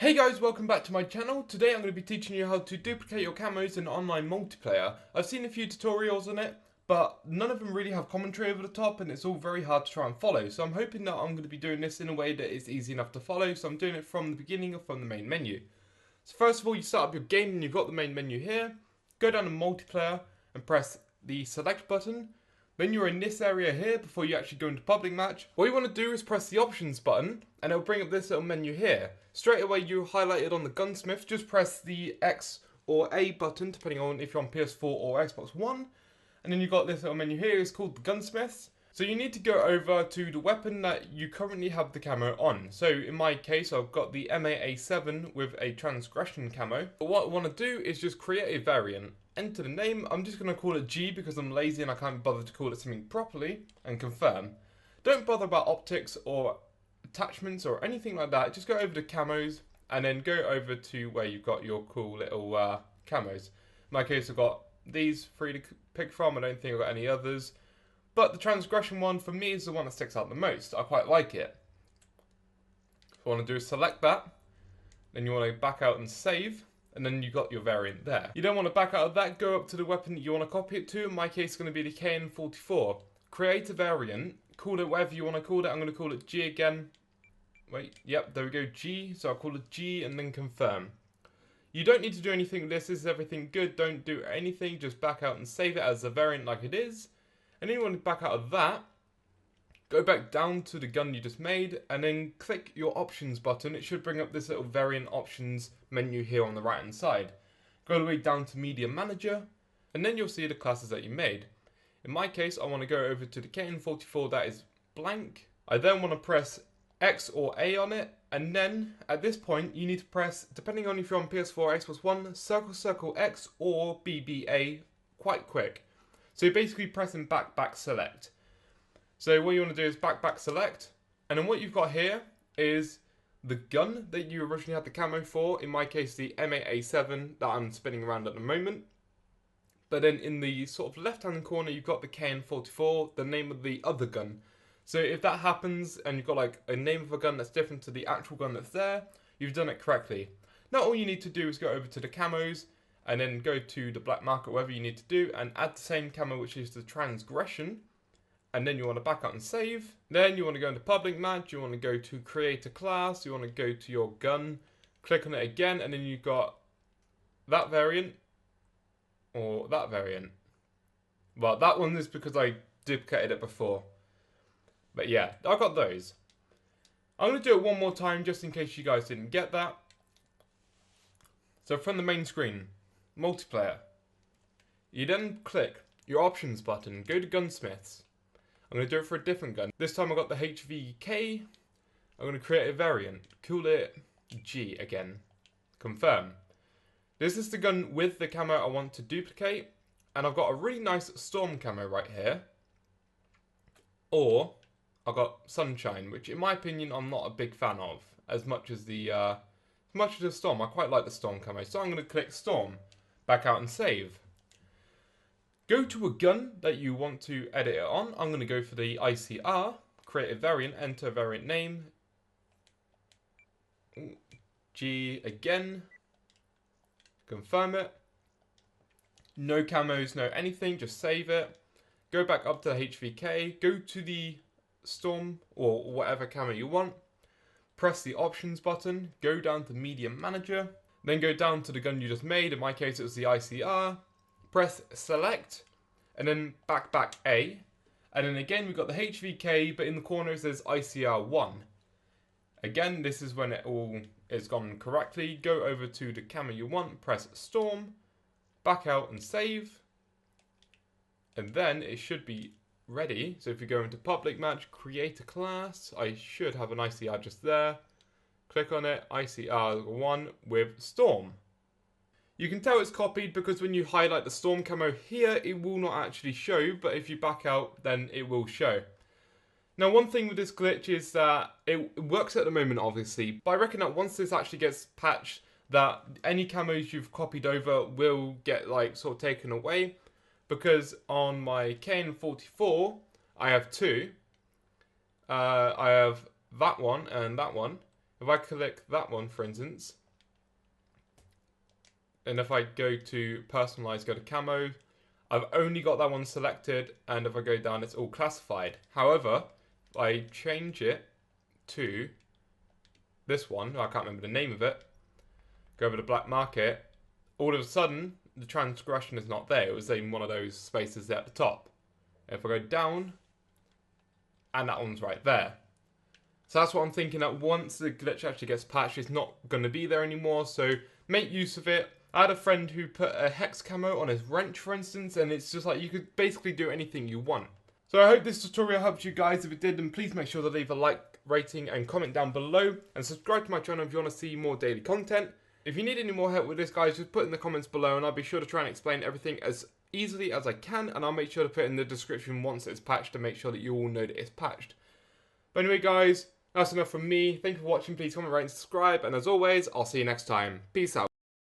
Hey guys, welcome back to my channel. Today I'm going to be teaching you how to duplicate your camos in online multiplayer. I've seen a few tutorials on it, but none of them really have commentary over the top and it's all very hard to try and follow. So I'm hoping that I'm going to be doing this in a way that is easy enough to follow, so I'm doing it from the beginning or from the main menu. So first of all, you start up your game and you've got the main menu here. Go down to multiplayer and press the select button. Then you're in this area here before you actually go into public match. What you want to do is press the options button and it'll bring up this little menu here. Straight away you're highlighted on the gunsmith, just press the X or A button depending on if you're on PS4 or Xbox One. And then you've got this little menu here, it's called the gunsmiths. So you need to go over to the weapon that you currently have the camo on. So in my case I've got the MA7 with a transgression camo. But what I want to do is just create a variant. Enter the name, I'm just going to call it G because I'm lazy and I can't bother to call it something properly, and confirm. Don't bother about optics or attachments or anything like that, just go over to camos and then go over to where you've got your cool little camos. In my case I've got these three to pick from, I don't think I've got any others, but the transgression one for me is the one that sticks out the most. I quite like it. What I want to do is select that, then you want to back out and save. And then you've got your variant there. You don't want to back out of that, go up to the weapon that you want to copy it to. In my case, it's going to be the KN44. Create a variant, call it whatever you want to call it. I'm going to call it G again. Wait, yep, there we go, G. So I'll call it G and then confirm. You don't need to do anything with this. This is everything good. Don't do anything. Just back out and save it as a variant like it is. And then you want to back out of that. Go back down to the gun you just made and then click your options button. It should bring up this little variant options menu here on the right hand side. Go all the way down to media manager and then you'll see the classes that you made. In my case I want to go over to the KN44 that is blank. I then want to press X or A on it, and then at this point you need to press, depending on if you're on PS4 or Xbox One, circle X or BBA quite quick. So you're basically pressing back select. So what you want to do is back select, and then what you've got here is the gun that you originally had the camo for, in my case the MA7 that I'm spinning around at the moment. But then in the sort of left hand corner you've got the KN44, the name of the other gun. So if that happens and you've got like a name of a gun that's different to the actual gun that's there, you've done it correctly. Now all you need to do is go over to the camos and then go to the black market, whatever you need to do, and add the same camo, which is the transgression. And then you want to back out and save. Then you want to go into public match, you want to go to create a class, you want to go to your gun, click on it again, and then you've got that variant, or that variant. Well, that one is because I duplicated it before. But yeah, I got those. I'm going to do it one more time just in case you guys didn't get that. So from the main screen, multiplayer. You then click your options button, go to gunsmiths. I'm going to do it for a different gun. This time I got the HVK. I'm going to create a variant. Call it G again. Confirm. This is the gun with the camo I want to duplicate. And I've got a really nice storm camo right here. Or I've got sunshine, which in my opinion I'm not a big fan of. As much as the storm. I quite like the storm camo. So I'm going to click storm. Back out and save. Go to a gun that you want to edit it on. I'm going to go for the ICR. Create a variant. Enter variant name. G again. Confirm it. No camos, no anything. Just save it. Go back up to the HVK. Go to the storm or whatever camo you want. Press the options button. Go down to media manager. Then go down to the gun you just made. In my case it was the ICR. Press select, and then back A, and then again we've got the HVK, but in the corner it says ICR1. Again, this is when it all is gone correctly. Go over to the camo you want, press storm, back out and save, and then it should be ready. So if you go into public match, create a class, I should have an ICR just there. Click on it, ICR1 with storm. You can tell it's copied because when you highlight the storm camo here, it will not actually show, but if you back out, then it will show. Now, one thing with this glitch is that it works at the moment, obviously, but I reckon that once this actually gets patched, that any camos you've copied over will get, like, sort of taken away, because on my KN44, I have two. I have that one and that one. if I click that one, for instance, and if I go to personalize, go to camo, I've only got that one selected, and if I go down, it's all classified. However, if I change it to this one, I can't remember the name of it, go over to black market, all of a sudden, the transgression is not there. It was in one of those spaces there at the top. If I go down, and that one's right there. So that's what I'm thinking, that once the glitch actually gets patched, it's not going to be there anymore, so make use of it. I had a friend who put a hex camo on his wrench, for instance, and it's just like you could basically do anything you want. So I hope this tutorial helped you guys. If it did, then please make sure to leave a like, rating, and comment down below, and subscribe to my channel if you want to see more daily content. If you need any more help with this, guys, just put in the comments below, and I'll be sure to try and explain everything as easily as I can, and I'll make sure to put in the description once it's patched to make sure that you all know that it's patched. But anyway, guys, that's enough from me. Thank you for watching. Please comment, rate, and subscribe, and as always, I'll see you next time. Peace out.